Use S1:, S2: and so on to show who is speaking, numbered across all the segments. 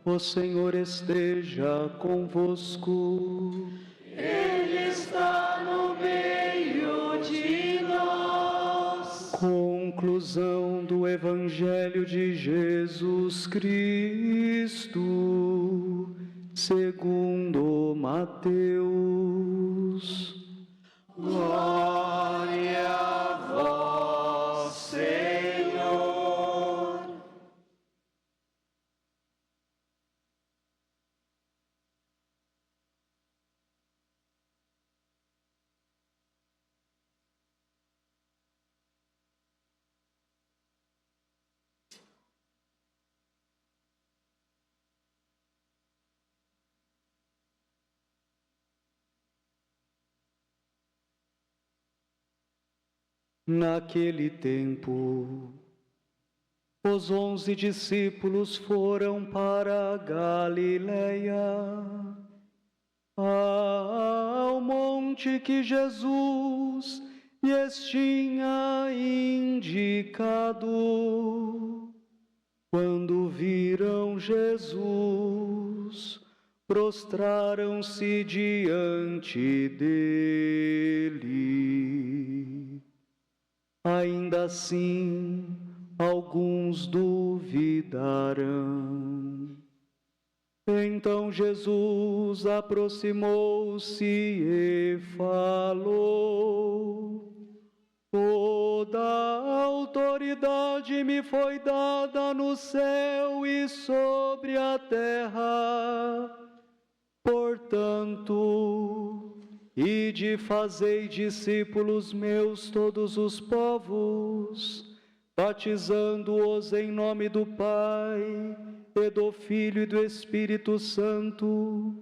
S1: O Senhor esteja convosco.
S2: Ele está no meio de nós.
S1: Conclusão do Evangelho de Jesus Cristo, segundo Mateus.
S2: Glória a vós, Senhor.
S1: Naquele tempo, os 11 discípulos foram para a Galileia, ao monte que Jesus lhes tinha indicado. Quando viram Jesus, prostraram-se diante dele. Ainda assim, alguns duvidaram. Então Jesus aproximou-se e falou: toda a autoridade me foi dada no céu e sobre a terra. Portanto, ide fazei discípulos meus todos os povos, batizando-os em nome do Pai, e do Filho e do Espírito Santo,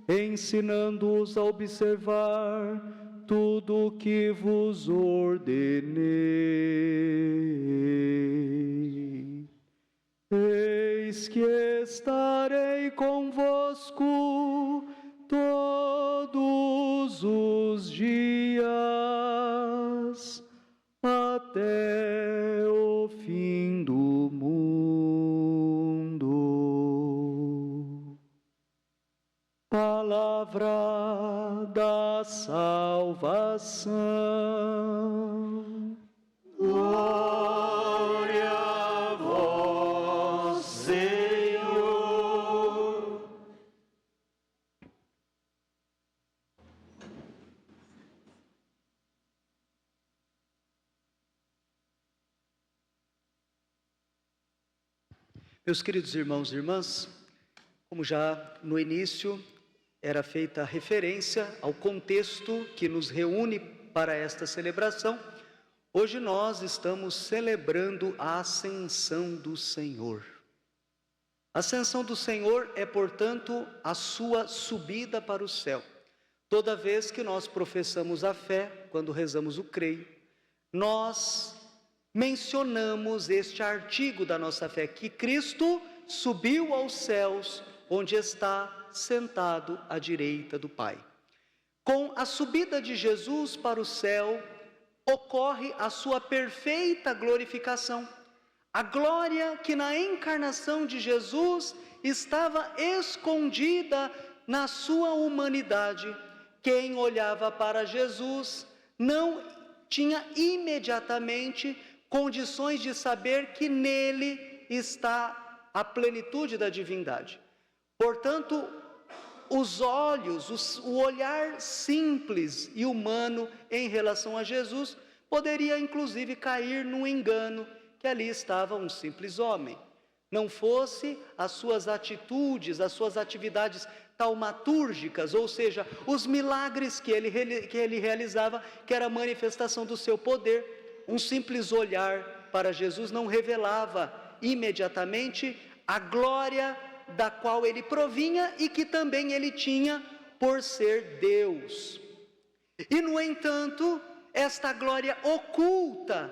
S1: ensinando-os a observar tudo o que vos ordenei. Eis que estarei convosco todos os dias, até o fim do mundo. Palavra da salvação.
S2: Glória a vós, Senhor.
S1: Meus queridos irmãos e irmãs, como já no início era feita referência ao contexto que nos reúne para esta celebração, hoje nós estamos celebrando a Ascensão do Senhor. A Ascensão do Senhor é, portanto, a sua subida para o céu. Toda vez que nós professamos a fé, quando rezamos o creio, nós mencionamos este artigo da nossa fé, que Cristo subiu aos céus, onde está sentado à direita do Pai. Com a subida de Jesus para o céu, ocorre a sua perfeita glorificação. A glória que na encarnação de Jesus estava escondida na sua humanidade. Quem olhava para Jesus não tinha imediatamente condições de saber que nele está a plenitude da divindade. Portanto, os olhos, o olhar simples e humano em relação a Jesus poderia inclusive cair num engano, que ali estava um simples homem. Não fosse as suas atitudes, as suas atividades taumatúrgicas, ou seja, os milagres que ele realizava, que era a manifestação do seu poder. Um simples olhar para Jesus não revelava imediatamente a glória da qual ele provinha e que também ele tinha por ser Deus. E, no entanto, esta glória oculta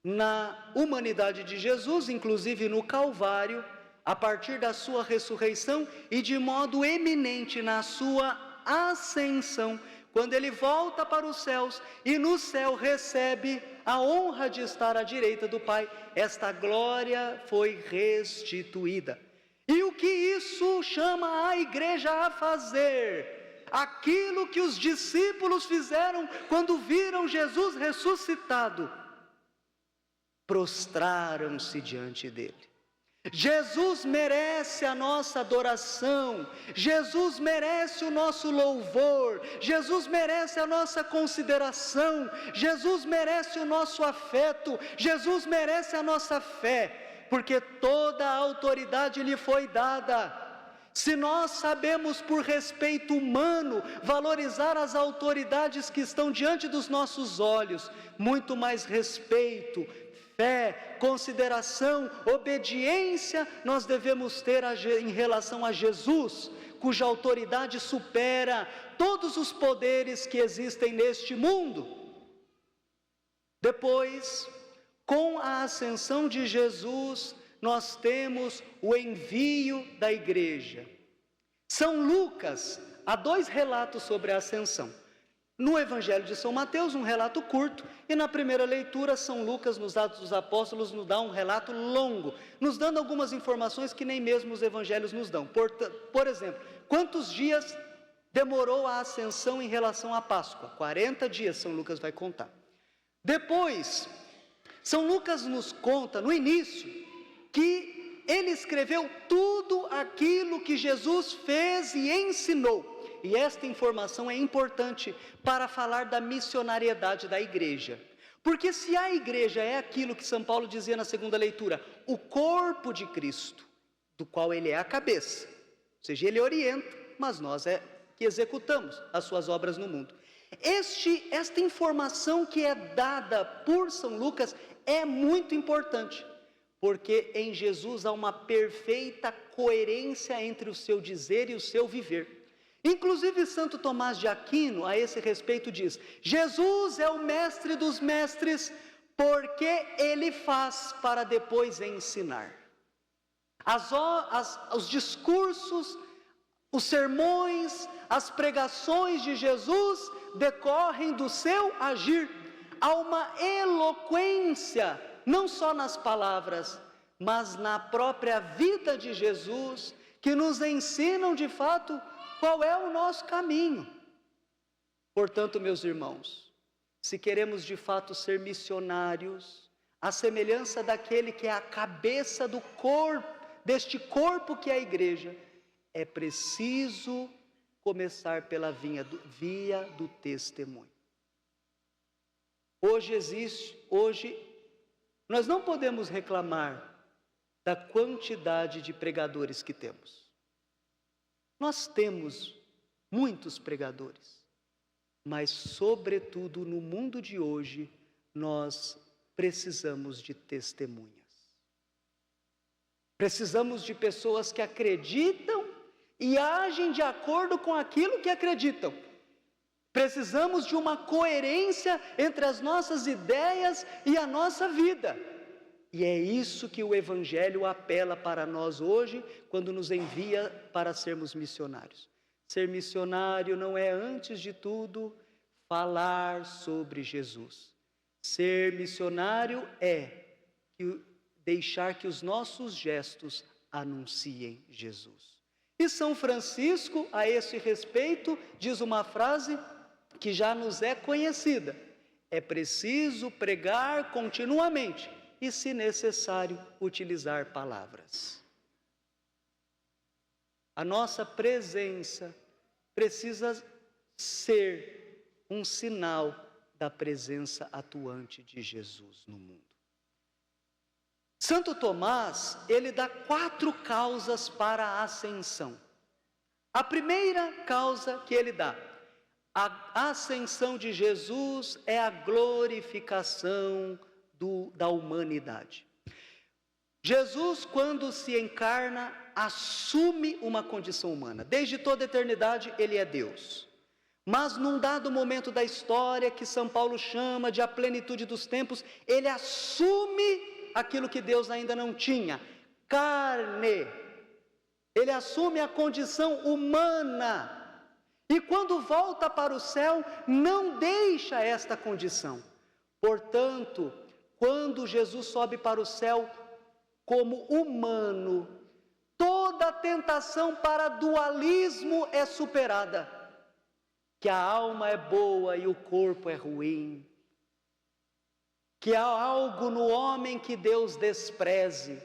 S1: na humanidade de Jesus, inclusive no Calvário, a partir da sua ressurreição e de modo eminente na sua ascensão, quando ele volta para os céus e no céu recebe a honra de estar à direita do Pai, esta glória foi restituída. E o que isso chama a igreja a fazer? Aquilo que os discípulos fizeram quando viram Jesus ressuscitado. Prostraram-se diante dele. Jesus merece a nossa adoração, Jesus merece o nosso louvor, Jesus merece a nossa consideração, Jesus merece o nosso afeto, Jesus merece a nossa fé, porque toda a autoridade lhe foi dada. Se nós sabemos por respeito humano valorizar as autoridades que estão diante dos nossos olhos, muito mais respeito, fé, consideração, obediência nós devemos ter em relação a Jesus, cuja autoridade supera todos os poderes que existem neste mundo. Depois, com a ascensão de Jesus, nós temos o envio da igreja. São Lucas, há 2 relatos sobre a ascensão. No Evangelho de São Mateus, um relato curto, e na primeira leitura, São Lucas, nos Atos dos Apóstolos, nos dá um relato longo, nos dando algumas informações que nem mesmo os Evangelhos nos dão. Por exemplo, quantos dias demorou a ascensão em relação à Páscoa? 40 dias, São Lucas vai contar. Depois, São Lucas nos conta, no início, que ele escreveu tudo aquilo que Jesus fez e ensinou. E esta informação é importante para falar da missionariedade da igreja. Porque se a igreja é aquilo que São Paulo dizia na segunda leitura, o corpo de Cristo, do qual ele é a cabeça, ou seja, ele orienta, mas nós é que executamos as suas obras no mundo. Esta informação que é dada por São Lucas é muito importante, porque em Jesus há uma perfeita coerência entre o seu dizer e o seu viver. Inclusive Santo Tomás de Aquino, a esse respeito, diz: Jesus é o mestre dos mestres, porque ele faz para depois ensinar. Os discursos, os sermões, as pregações de Jesus decorrem do seu agir. Há uma eloquência, não só nas palavras, mas na própria vida de Jesus, que nos ensinam de fato qual é o nosso caminho. Portanto, meus irmãos, se queremos de fato ser missionários, à semelhança daquele que é a cabeça do corpo, deste corpo que é a igreja, é preciso começar pela via do testemunho. Hoje, nós não podemos reclamar da quantidade de pregadores que temos. Nós temos muitos pregadores, mas, sobretudo no mundo de hoje, nós precisamos de testemunhas. Precisamos de pessoas que acreditam e agem de acordo com aquilo que acreditam. Precisamos de uma coerência entre as nossas ideias e a nossa vida. E é isso que o Evangelho apela para nós hoje, quando nos envia para sermos missionários. Ser missionário não é, antes de tudo, falar sobre Jesus. Ser missionário é deixar que os nossos gestos anunciem Jesus. E São Francisco, a esse respeito, diz uma frase que já nos é conhecida: é preciso pregar continuamente e, se necessário, utilizar palavras. A nossa presença precisa ser um sinal da presença atuante de Jesus no mundo. Santo Tomás, ele dá 4 causas para a ascensão. A primeira causa que ele dá: a ascensão de Jesus é a glorificação da humanidade. Jesus, quando se encarna, assume uma condição humana. Desde toda a eternidade, ele é Deus. Mas num dado momento da história, que São Paulo chama de a plenitude dos tempos, ele assume aquilo que Deus ainda não tinha: carne. Ele assume a condição humana. E quando volta para o céu, não deixa esta condição. Portanto, quando Jesus sobe para o céu como humano, toda tentação para dualismo é superada. Que a alma é boa e o corpo é ruim. Que há algo no homem que Deus despreze.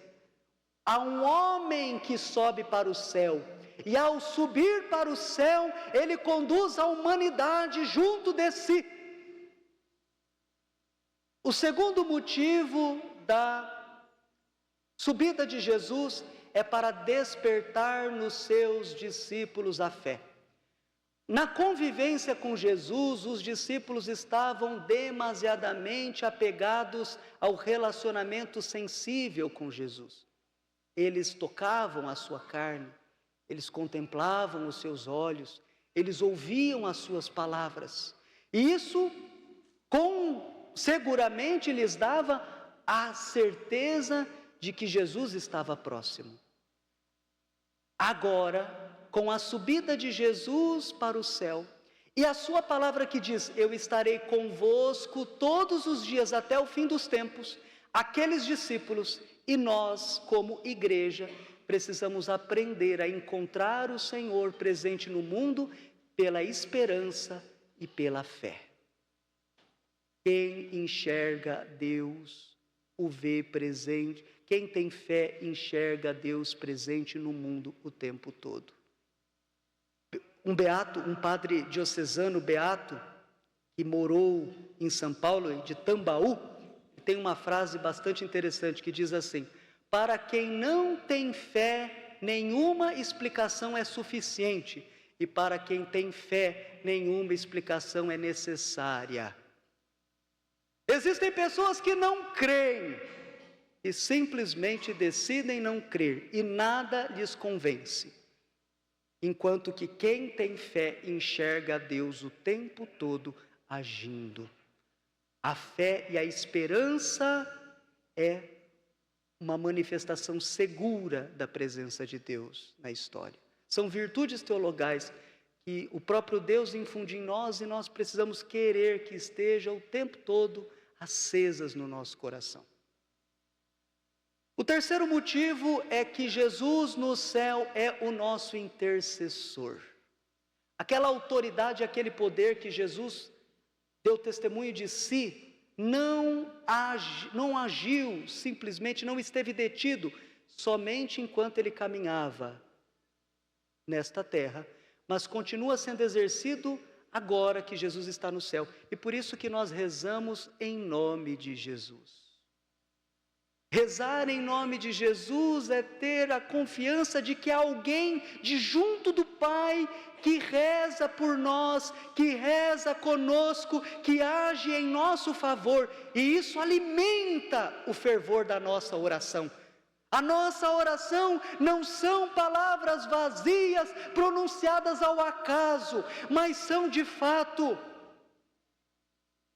S1: Há um homem que sobe para o céu. E ao subir para o céu, ele conduz a humanidade junto de si. O segundo motivo da subida de Jesus é para despertar nos seus discípulos a fé. Na convivência com Jesus, os discípulos estavam demasiadamente apegados ao relacionamento sensível com Jesus. Eles tocavam a sua carne, eles contemplavam os seus olhos, eles ouviam as suas palavras. E isso, seguramente, lhes dava a certeza de que Jesus estava próximo. Agora, com a subida de Jesus para o céu, e a sua palavra que diz, eu estarei convosco todos os dias até o fim dos tempos, aqueles discípulos e nós, como igreja, precisamos aprender a encontrar o Senhor presente no mundo pela esperança e pela fé. Quem enxerga Deus, o vê presente. Quem tem fé enxerga Deus presente no mundo o tempo todo. Um padre diocesano beato, que morou em São Paulo, de Tambaú, tem uma frase bastante interessante que diz assim: para quem não tem fé, nenhuma explicação é suficiente, e para quem tem fé, nenhuma explicação é necessária. Existem pessoas que não creem, e simplesmente decidem não crer, e nada lhes convence. Enquanto que quem tem fé enxerga a Deus o tempo todo agindo. A fé e a esperança é uma manifestação segura da presença de Deus na história. São virtudes teologais que o próprio Deus infunde em nós e nós precisamos querer que estejam o tempo todo acesas no nosso coração. O terceiro motivo é que Jesus no céu é o nosso intercessor. Aquela autoridade, aquele poder que Jesus deu testemunho de si, não agiu simplesmente, não esteve detido somente enquanto ele caminhava nesta terra, mas continua sendo exercido agora que Jesus está no céu. E por isso que nós rezamos em nome de Jesus. Rezar em nome de Jesus é ter a confiança de que há alguém de junto do Pai que reza por nós, que reza conosco, que age em nosso favor, e isso alimenta o fervor da nossa oração. A nossa oração não são palavras vazias pronunciadas ao acaso, mas são de fato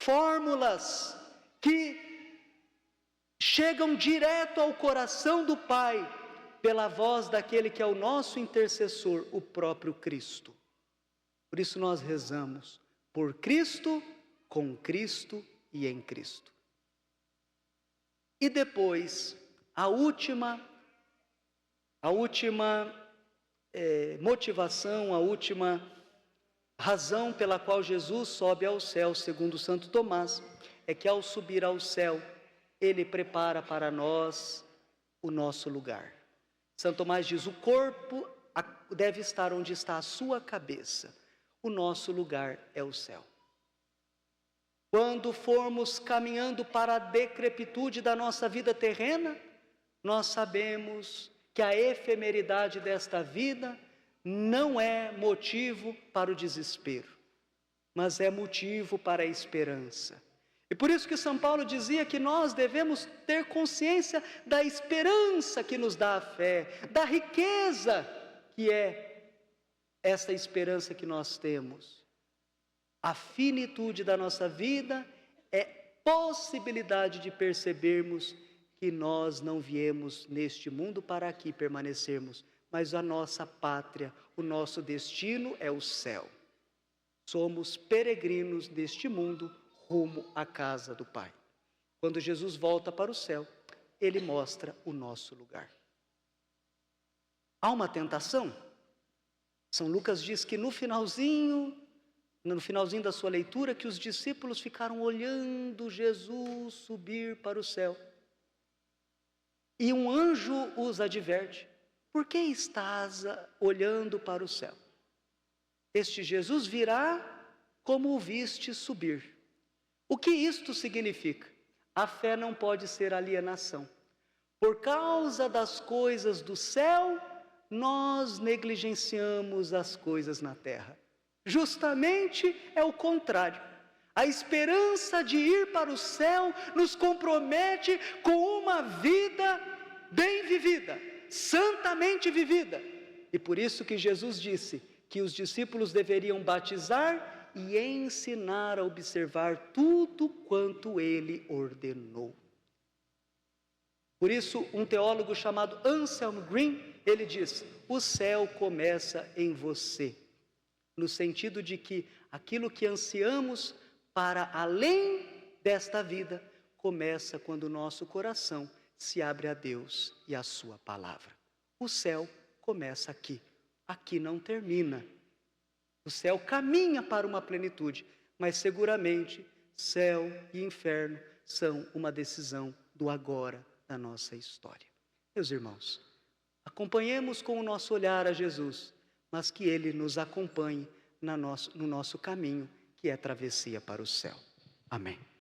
S1: fórmulas que chegam direto ao coração do Pai, pela voz daquele que é o nosso intercessor, o próprio Cristo. Por isso nós rezamos por Cristo, com Cristo e em Cristo. E depois, a última motivação, a última razão pela qual Jesus sobe ao céu, segundo Santo Tomás, é que ao subir ao céu, ele prepara para nós o nosso lugar. Santo Tomás diz, o corpo deve estar onde está a sua cabeça. O nosso lugar é o céu. Quando formos caminhando para a decrepitude da nossa vida terrena, nós sabemos que a efemeridade desta vida não é motivo para o desespero, mas é motivo para a esperança. E por isso que São Paulo dizia que nós devemos ter consciência da esperança que nos dá a fé, da riqueza que é esta esperança que nós temos. A finitude da nossa vida é possibilidade de percebermos que nós não viemos neste mundo para aqui permanecermos, mas a nossa pátria, o nosso destino é o céu. Somos peregrinos deste mundo rumo à casa do Pai. Quando Jesus volta para o céu, ele mostra o nosso lugar. há uma tentação. São Lucas diz que no finalzinho da sua leitura, que os discípulos ficaram olhando Jesus subir para o céu. E um anjo os adverte: por que estás olhando para o céu? Este Jesus virá como o viste subir. O que isto significa? A fé não pode ser alienação. Por causa das coisas do céu, nós negligenciamos as coisas na terra. Justamente é o contrário. A esperança de ir para o céu nos compromete com uma vida bem vivida, santamente vivida. E por isso que Jesus disse que os discípulos deveriam batizar e ensinar a observar tudo quanto ele ordenou. Por isso, um teólogo chamado Anselm Green, ele diz: o céu começa em você. No sentido de que aquilo que ansiamos para além desta vida começa quando o nosso coração se abre a Deus e a sua palavra. O céu começa aqui. Aqui não termina. O céu caminha para uma plenitude, mas seguramente céu e inferno são uma decisão do agora da nossa história. Meus irmãos, acompanhemos com o nosso olhar a Jesus, mas que Ele nos acompanhe no nosso caminho, que é a travessia para o céu. Amém.